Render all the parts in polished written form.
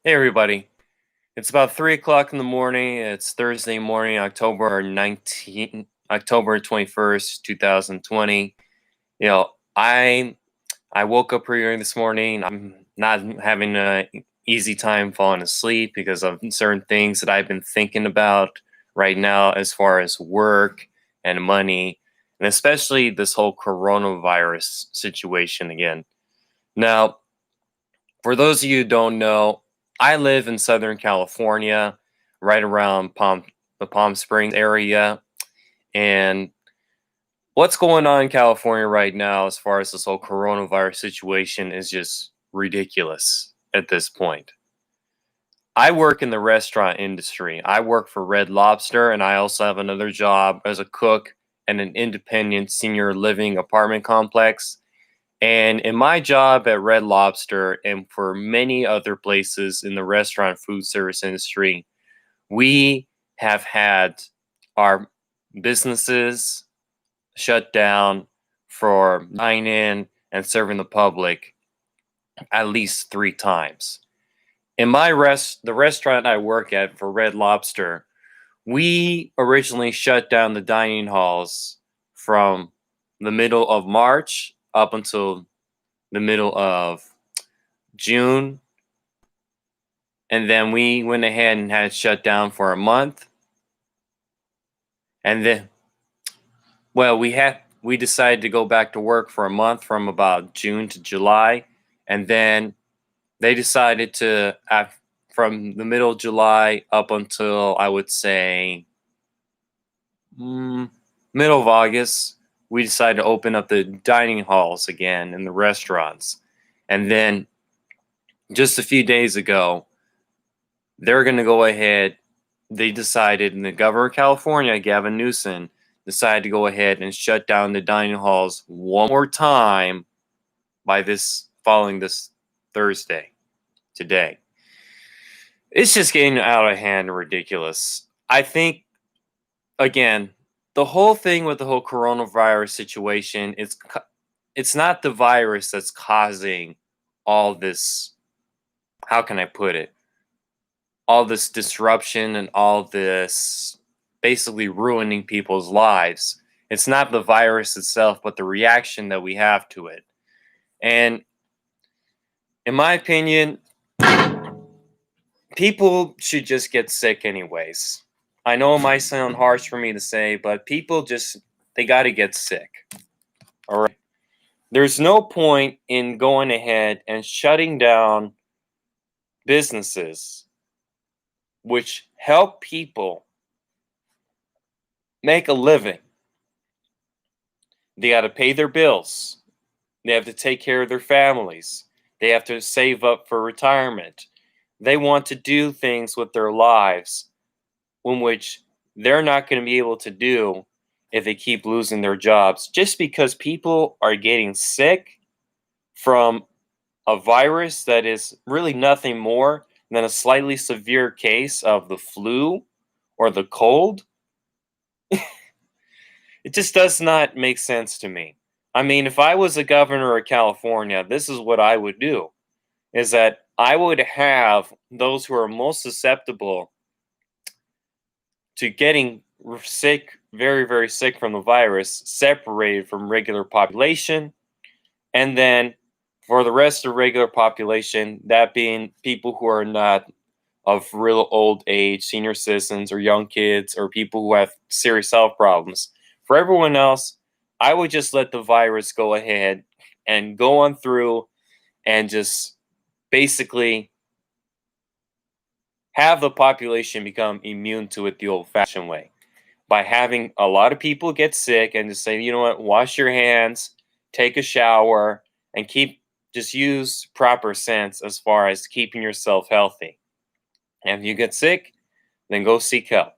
Hey everybody. It's about 3 o'clock in the morning. It's Thursday morning, October 21st, 2020. I woke up pretty early this morning. I'm not having a easy time falling asleep because of certain things that I've been thinking about right now as far as work and money, and especially this whole coronavirus situation again. Now, for those of you who don't know, I live in Southern California, right around the Palm Springs area. And what's going on in California right now, as far as this whole coronavirus situation, is just ridiculous at this point. I work in the restaurant industry. I work for Red Lobster, and I also have another job as a cook in an independent senior living apartment complex. And in my job at Red Lobster and for many other places in the restaurant food service industry, we have had our businesses shut down for dine in and serving the public at least 3 times. In the restaurant I work at for Red Lobster, we originally shut down the dining halls from the middle of March up until the middle of June, and then we went ahead and had it shut down for a month. And then, well, we decided to go back to work for a month from about June to July, and then they decided to from the middle of July up until I would say middle of August, we decided to open up the dining halls again in the restaurants, and then just a few days ago they're going to go ahead. They decided, and the governor of California, Gavin Newsom, decided to go ahead and shut down the dining halls one more time by this following this Thursday, today. It's just getting out of hand and ridiculous. I think, again, the whole thing with the whole coronavirus situation, it's not the virus that's causing all this, how can I put it? All this disruption and all this basically ruining people's lives. It's not the virus itself, but the reaction that we have to it. And in my opinion, people should just get sick anyways. I know it might sound harsh for me to say, but people just, they got to get sick. All right. There's no point in going ahead and shutting down businesses which help people make a living. They got to pay their bills. They have to take care of their families. They have to save up for retirement. They want to do things with their lives in which they're not going to be able to do if they keep losing their jobs. Just because people are getting sick from a virus that is really nothing more than a slightly severe case of the flu or the cold, it just does not make sense to me. I mean, if I was a governor of California, this is what I would do, is that I would have those who are most susceptible to getting sick, very, very sick from the virus, separated from regular population. And then for the rest of the regular population, that being people who are not of real old age, senior citizens or young kids or people who have serious health problems. For everyone else, I would just let the virus go ahead and go on through and just basically have the population become immune to it the old fashioned way by having a lot of people get sick and just say, you know what, wash your hands, take a shower, and just use proper sense as far as keeping yourself healthy. And if you get sick, then go seek help.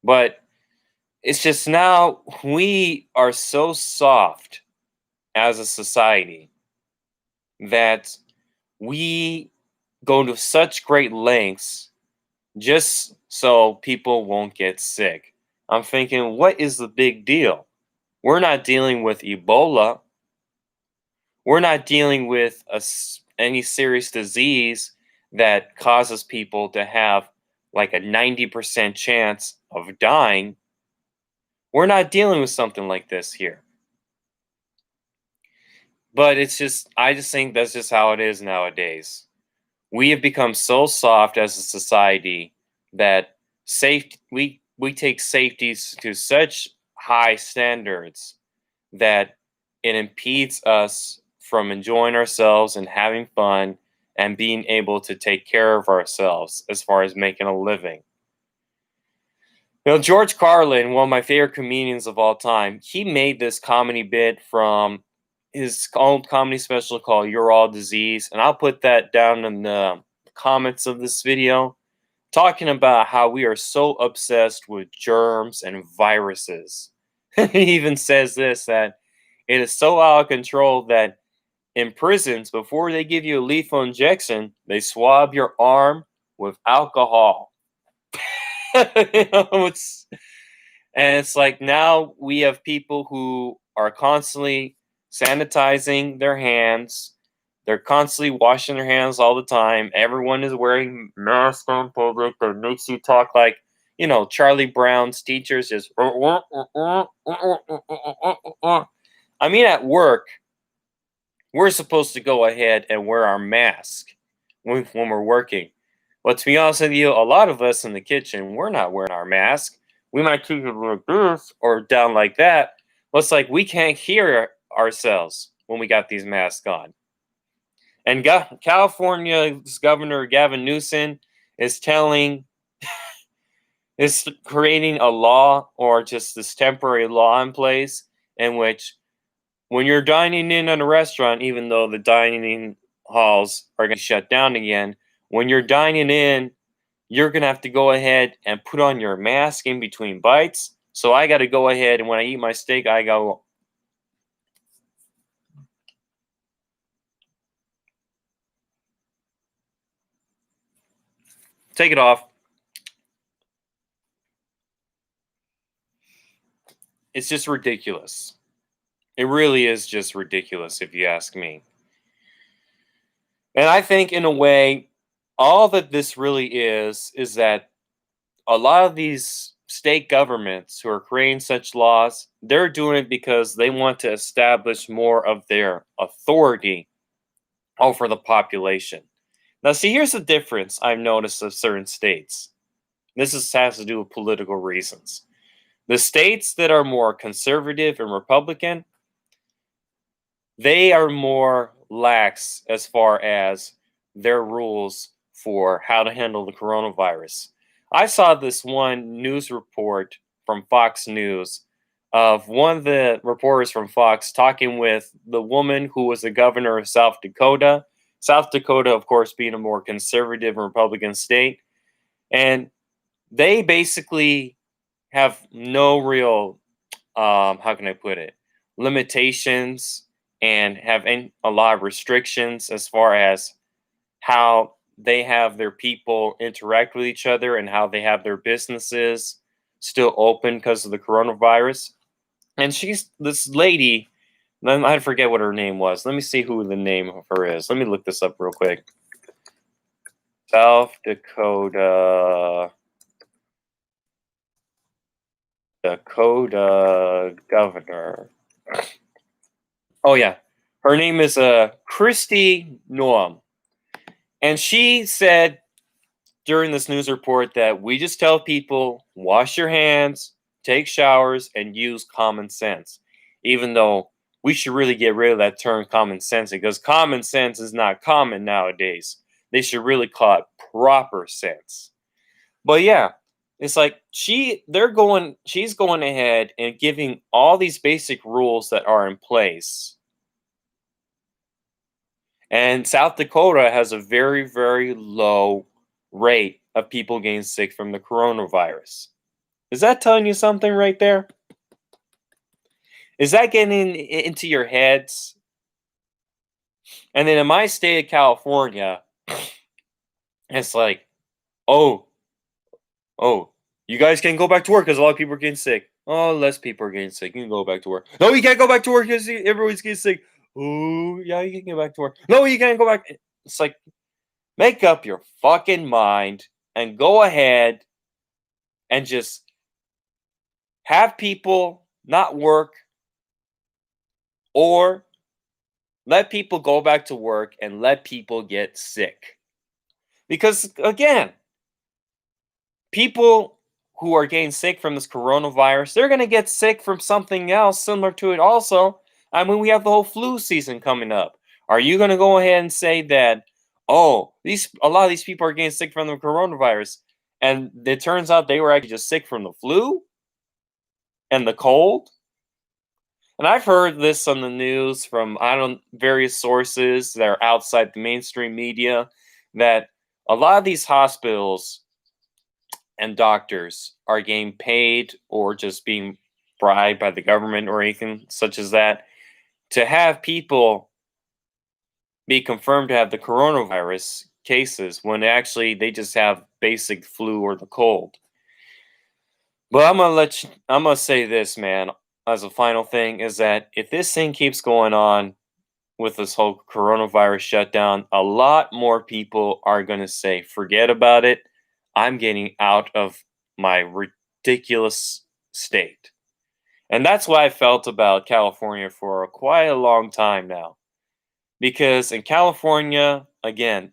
But it's just now we are so soft as a society that we go to such great lengths just so people won't get sick. I'm thinking, what is the big deal? We're not dealing with Ebola. We're not dealing with any serious disease that causes people to have like a 90% chance of dying, we're not dealing with something like this here. But I just think that's just how it is nowadays. We have become so soft as a society that we take safety to such high standards that it impedes us from enjoying ourselves and having fun and being able to take care of ourselves as far as making a living. George Carlin, one of my favorite comedians of all time, he made this comedy bit from his old comedy special called Youre All Disease, and I'll put that down in the comments of this video, talking about how we are so obsessed with germs and viruses. He even says this, that it is so out of control that in prisons, before they give you a lethal injection, they swab your arm with alcohol. It's like now we have people who are constantly sanitizing their hands. They're constantly washing their hands all the time. Everyone is wearing masks on public that makes you talk like, Charlie Brown's teachers just. I mean, at work, we're supposed to go ahead and wear our mask when we're working. But to be honest with you, a lot of us in the kitchen, we're not wearing our mask. We might keep it like this or down like that. But it's like we can't hear ourselves when we got these masks on. And California's Governor Gavin Newsom is creating a law, or just this temporary law in place, in which when you're dining in at a restaurant, even though the dining halls are going to shut down again, when you're dining in, you're going to have to go ahead and put on your mask in between bites. So I got to go ahead, and when I eat my steak, I go. Take it off. It's just ridiculous. It really is just ridiculous, if you ask me. And I think, in a way, all that this really is that a lot of these state governments who are creating such laws, they're doing it because they want to establish more of their authority over the population. Now, see, here's the difference I've noticed of certain states. Has to do with political reasons. The states that are more conservative and Republican, they are more lax as far as their rules for how to handle the coronavirus. I saw this one news report from Fox News of one of the reporters from Fox talking with the woman who was the governor of South Dakota. South Dakota, of course, being a more conservative and Republican state. And they basically have no real, how can I put it, limitations, and have a lot of restrictions as far as how they have their people interact with each other and how they have their businesses still open because of the coronavirus. And she's this lady, I forget what her name was. Let me see who the name of her is. Let me look this up real quick. South Dakota governor. Oh yeah, her name is Kristi Noem, and she said during this news report that we just tell people wash your hands, take showers, and use common sense. Even though we should really get rid of that term common sense, because common sense is not common nowadays. They should really call it proper sense. But yeah, it's like she's going ahead and giving all these basic rules that are in place. And South Dakota has a very, very low rate of people getting sick from the coronavirus. Is that telling you something right there? Is that getting into your heads? And then in my state of California, it's like, oh, you guys can't go back to work because a lot of people are getting sick. Oh, less people are getting sick. You can go back to work. No, you can't go back to work because everyone's getting sick. Oh, yeah, you can go back to work. No, you can't go back. It's like, make up your fucking mind and go ahead and just have people not work, or let people go back to work and let people get sick. Because again, people who are getting sick from this coronavirus, they're going to get sick from something else similar to it also. I mean, we have the whole flu season coming up. Are you going to go ahead and say that, oh, a lot of these people are getting sick from the coronavirus, and it turns out they were actually just sick from the flu and the cold? And I've heard this on the news from various sources that are outside the mainstream media, that a lot of these hospitals and doctors are getting paid or just being bribed by the government or anything such as that to have people be confirmed to have the coronavirus cases when actually they just have basic flu or the cold. But I'm gonna say this, man, as a final thing, is that if this thing keeps going on with this whole coronavirus shutdown, a lot more people are gonna say, forget about it. I'm getting out of my ridiculous state. And that's why I felt about California for quite a long time now. Because in California, again,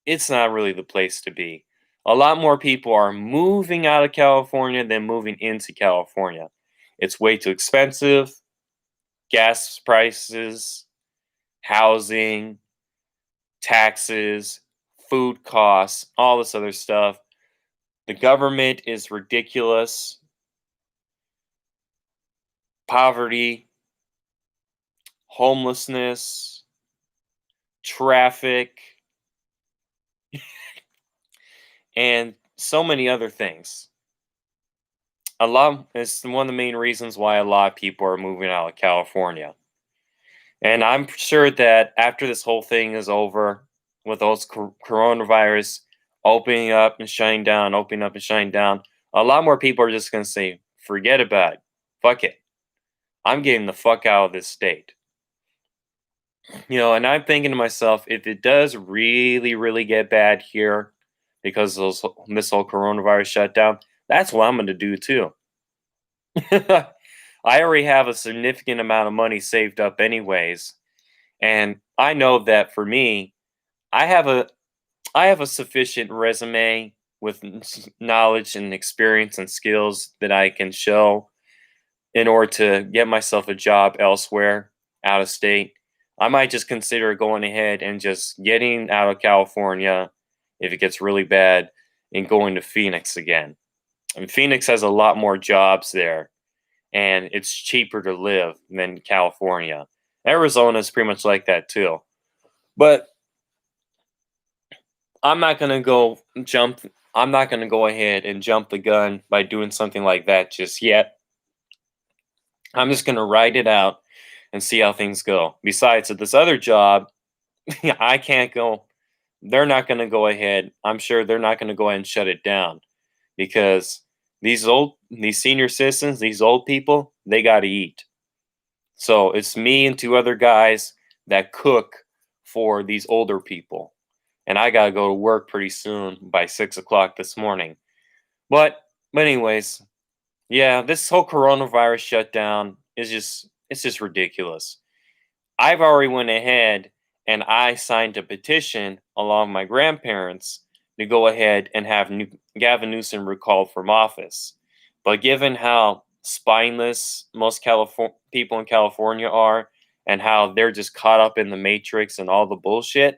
it's not really the place to be. A lot more people are moving out of California than moving into California. It's way too expensive, gas prices, housing, taxes, food costs, all this other stuff. The government is ridiculous. Poverty, homelessness, traffic, and so many other things. It's one of the main reasons why a lot of people are moving out of California. And I'm sure that after this whole thing is over, with those coronavirus opening up and shutting down, opening up and shutting down, a lot more people are just going to say, forget about it. Fuck it. I'm getting the fuck out of this state. And I'm thinking to myself, if it does really, really get bad here because of this whole coronavirus shutdown, that's what I'm going to do too. I already have a significant amount of money saved up, anyways, and I know that for me, I have a I have a sufficient resume with knowledge and experience and skills that I can show in order to get myself a job elsewhere, out of state. I might just consider going ahead and just getting out of California if it gets really bad and going to Phoenix again. I mean, Phoenix has a lot more jobs there and it's cheaper to live than California. Arizona is pretty much like that too. But I'm not going to go I'm not going to go ahead and jump the gun by doing something like that just yet. I'm just going to ride it out and see how things go. Besides, at this other job, I can't go. They're not going to go ahead. I'm sure they're not going to go ahead and shut it down because these senior citizens, these old people, they got to eat. So it's me and two other guys that cook for these older people. And I got to go to work pretty soon by 6 o'clock this morning. But anyways, yeah, this whole coronavirus shutdown it's just ridiculous. I've already went ahead and I signed a petition along with my grandparents to go ahead and have Gavin Newsom recalled from office. But given how spineless most people in California are and how they're just caught up in the matrix and all the bullshit,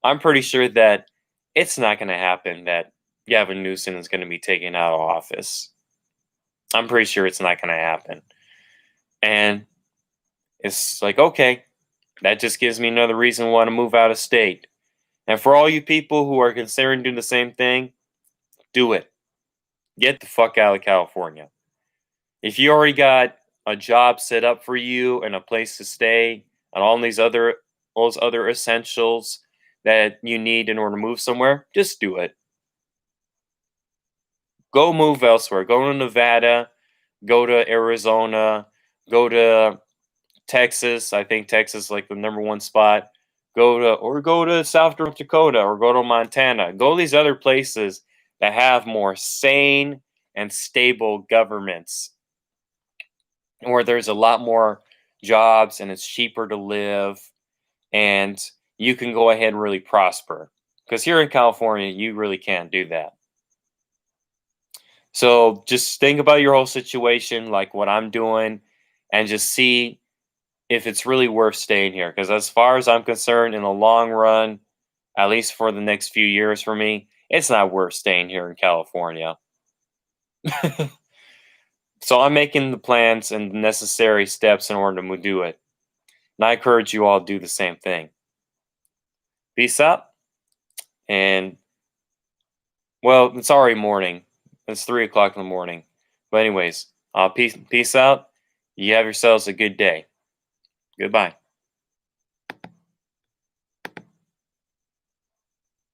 I'm pretty sure that it's not going to happen that Gavin Newsom is going to be taken out of office. I'm pretty sure it's not going to happen. And it's like, okay, that just gives me another reason to want to move out of state. And for all you people who are considering doing the same thing, do it. Get the fuck out of California. If you already got a job set up for you and a place to stay and all those other essentials that you need in order to move somewhere, just do it. Go move elsewhere. Go to Nevada, go to Arizona, go to Texas. I think Texas is like the number one spot. go to South North Dakota or go to Montana. Go to these other places that have more sane and stable governments where there's a lot more jobs and it's cheaper to live and you can go ahead and really prosper. Because here in California, you really can't do that. So just think about your whole situation, like what I'm doing, and just see if it's really worth staying here. Because as far as I'm concerned, in the long run, at least for the next few years for me, it's not worth staying here in California. So I'm making the plans and the necessary steps in order to do it. And I encourage you all to do the same thing. Peace out. And well, it's already morning. It's 3 o'clock in the morning. But anyways, peace out. You have yourselves a good day. Goodbye.